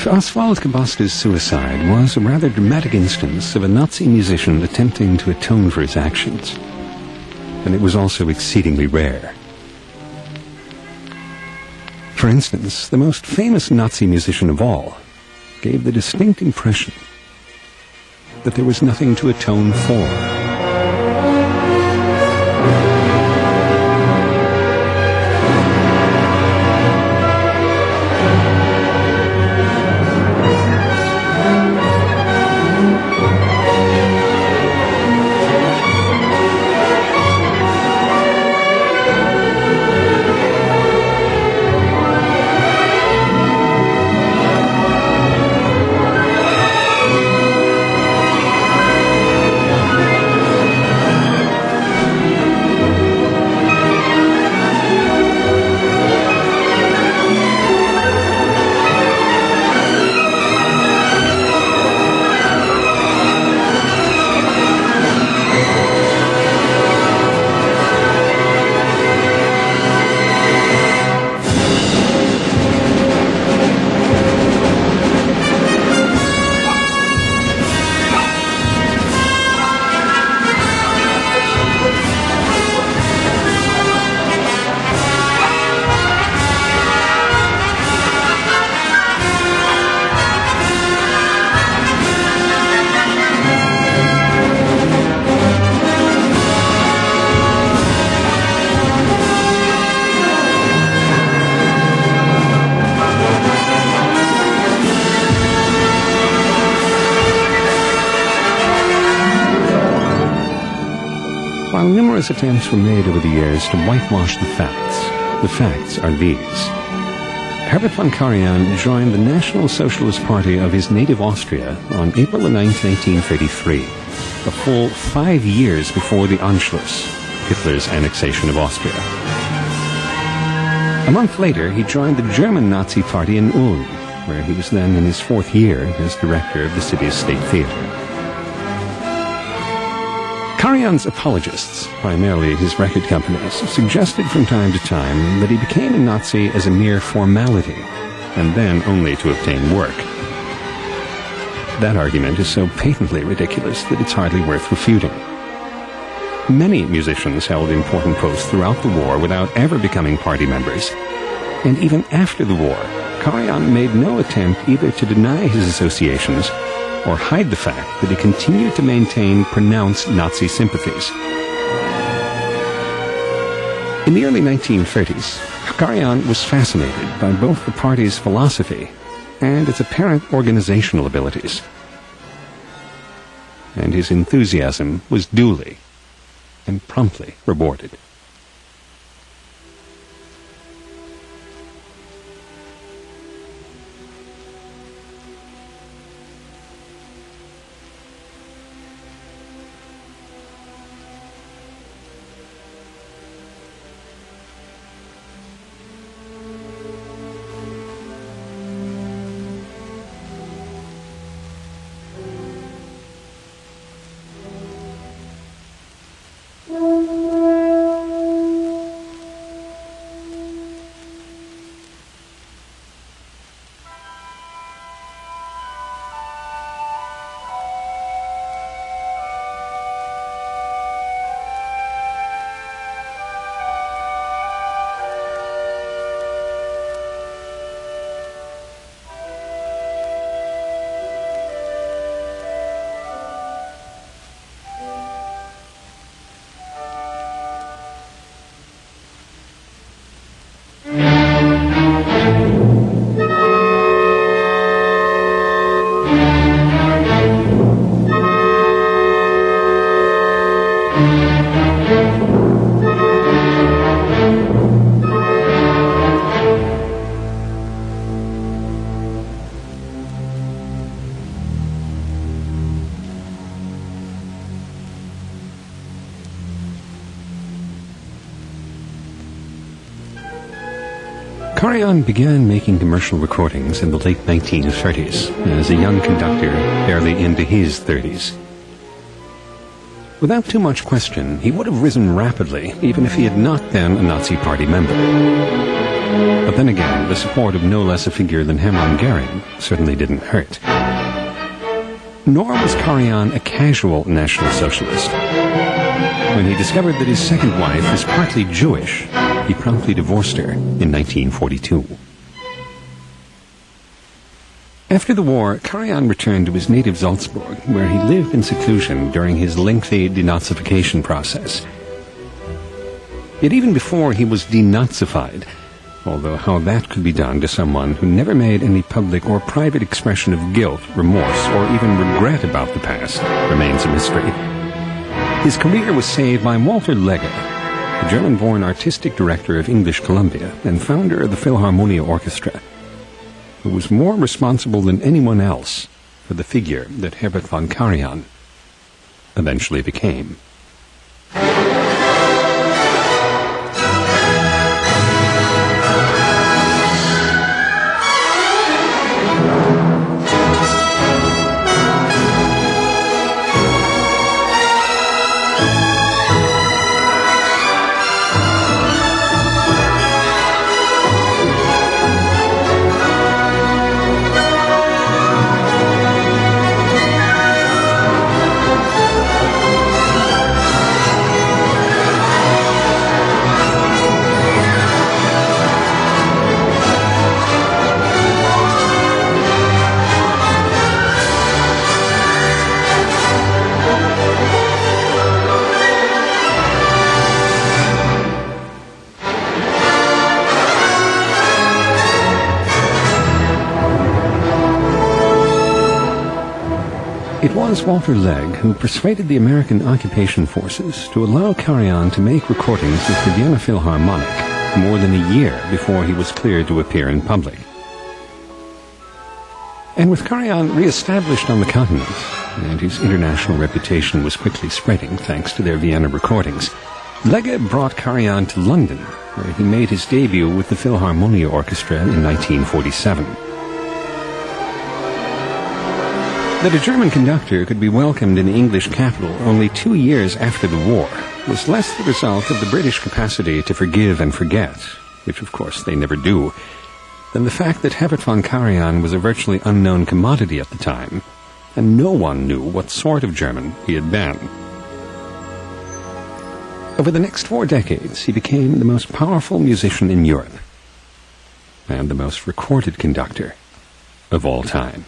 Oswald Kabaske's suicide was a rather dramatic instance of a Nazi musician attempting to atone for his actions, and it was also exceedingly rare. For instance, the most famous Nazi musician of all gave the distinct impression that there was nothing to atone for. While numerous attempts were made over the years to whitewash the facts are these. Herbert von Karajan joined the National Socialist Party of his native Austria on April 9, 1933, a full 5 years before the Anschluss, Hitler's annexation of Austria. A month later, he joined the German Nazi Party in Ulm, where he was then in his 4th year as director of the city's State Theatre. Karajan's apologists, primarily his record companies, suggested from time to time that he became a Nazi as a mere formality, and then only to obtain work. That argument is so patently ridiculous that it's hardly worth refuting. Many musicians held important posts throughout the war without ever becoming party members, and even after the war, Karajan made no attempt either to deny his associations or hide the fact that he continued to maintain pronounced Nazi sympathies. In the early 1930s, Karajan was fascinated by both the party's philosophy and its apparent organizational abilities. And his enthusiasm was duly and promptly rewarded. Karajan began making commercial recordings in the late 1930s as a young conductor barely into his 30s. Without too much question, he would have risen rapidly even if he had not been a Nazi Party member. But then again, the support of no less a figure than Hermann Goering certainly didn't hurt. Nor was Karajan a casual National Socialist. When he discovered that his second wife was partly Jewish, he promptly divorced her in 1942. After the war, Karajan returned to his native Salzburg, where he lived in seclusion during his lengthy denazification process. Yet even before he was denazified, although how that could be done to someone who never made any public or private expression of guilt, remorse, or even regret about the past remains a mystery. His career was saved by Walter Legge, the German-born artistic director of English Columbia and founder of the Philharmonia Orchestra, who was more responsible than anyone else for the figure that Herbert von Karajan eventually became. It was Walter Legge who persuaded the American occupation forces to allow Karajan to make recordings with the Vienna Philharmonic more than a year before he was cleared to appear in public. And with Karajan re-established on the continent, and his international reputation was quickly spreading thanks to their Vienna recordings, Legge brought Karajan to London, where he made his debut with the Philharmonia Orchestra in 1947. That a German conductor could be welcomed in the English capital only 2 years after the war was less the result of the British capacity to forgive and forget, which of course they never do, than the fact that Herbert von Karajan was a virtually unknown commodity at the time, and no one knew what sort of German he had been. Over the next 4 decades, he became the most powerful musician in Europe, and the most recorded conductor of all time.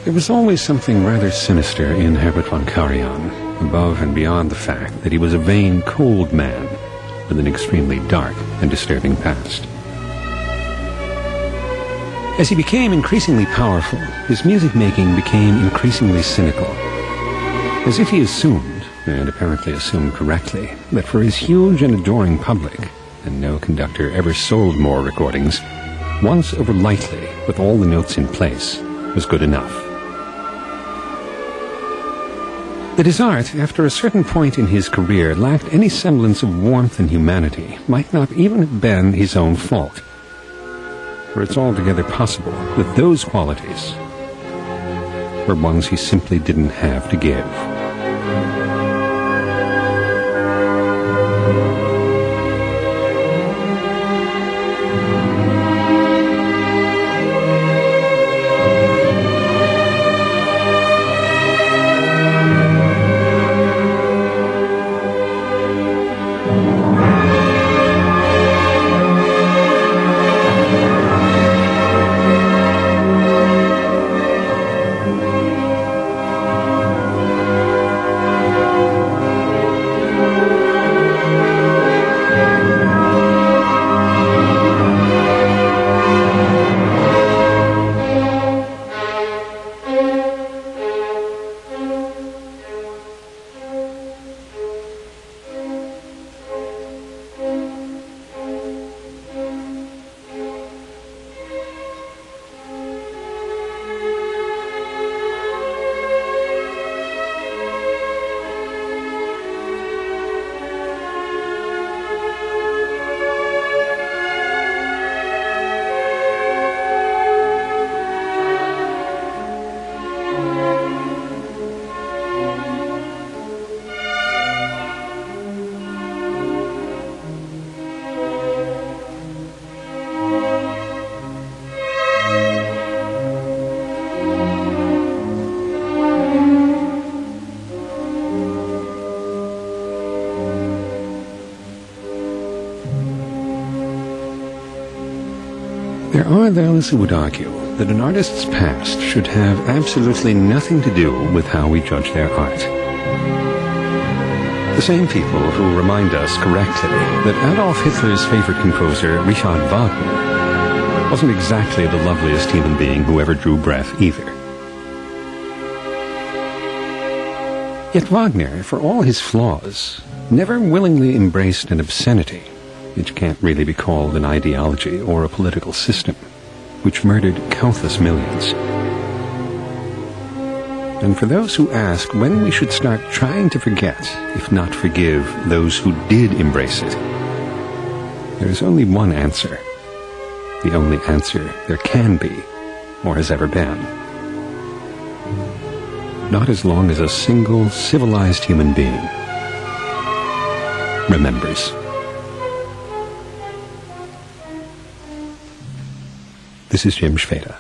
There was always something rather sinister in Herbert von Karajan, above and beyond the fact that he was a vain, cold man with an extremely dark and disturbing past. As he became increasingly powerful, his music-making became increasingly cynical, as if he assumed, and apparently assumed correctly, that for his huge and adoring public, and no conductor ever sold more recordings, once over lightly, with all the notes in place, was good enough. That his art, after a certain point in his career, lacked any semblance of warmth and humanity might not even have been his own fault. For it's altogether possible that those qualities were ones he simply didn't have to give. There are those who would argue that an artist's past should have absolutely nothing to do with how we judge their art. The same people who remind us correctly that Adolf Hitler's favorite composer, Richard Wagner, wasn't exactly the loveliest human being who ever drew breath either. Yet Wagner, for all his flaws, never willingly embraced an obscenity, which can't really be called an ideology or a political system, which murdered countless millions. And for those who ask when we should start trying to forget, if not forgive, those who did embrace it, there is only one answer. The only answer there can be, or has ever been. Not as long as a single civilized human being remembers. This is Jim Svejda.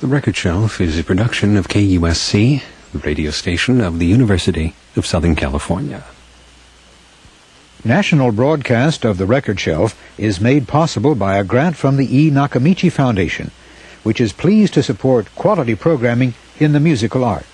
The Record Shelf is a production of KUSC, the radio station of the University of Southern California. National broadcast of The Record Shelf is made possible by a grant from the E. Nakamichi Foundation, which is pleased to support quality programming in the musical arts.